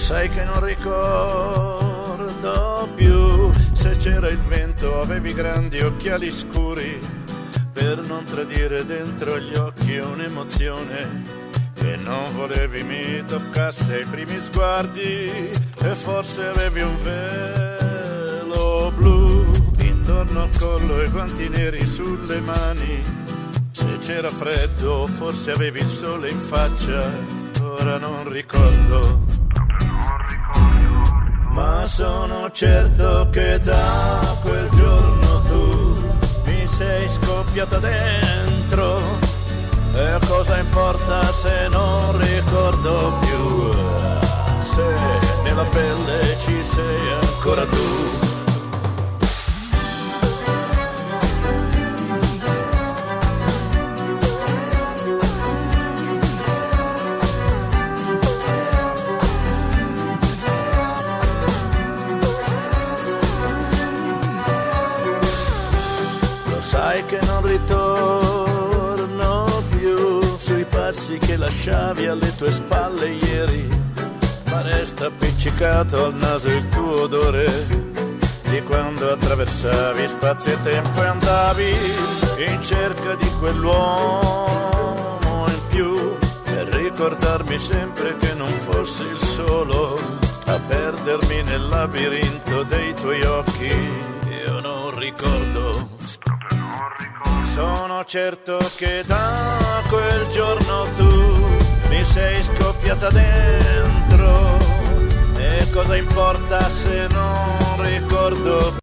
sai che non ricordo più se c'era il vento, avevi grandi occhiali scuri per non tradire dentro gli occhi un'emozione che non volevi mi toccasse ai primi sguardi, e forse avevi un velo blu intorno al collo e guanti neri sulle mani. Se c'era freddo forse avevi il sole in faccia, ora non ricordo. Ma sono certo che da quel giorno tu mi sei scoppiata dentro, e cosa importa se non ricordo più, se nella pelle ci sei ancora tu. Sai che non ritorno più sui passi che lasciavi alle tue spalle ieri, ma resta appiccicato al naso il tuo odore di quando attraversavi spazio e tempo e andavi in cerca di quell'uomo in più, per ricordarmi sempre che non fossi il solo a perdermi nel labirinto dei tuoi occhi. Io non ricordo. Sono certo che da quel giorno tu mi sei scoppiata dentro, e cosa importa se non ricordo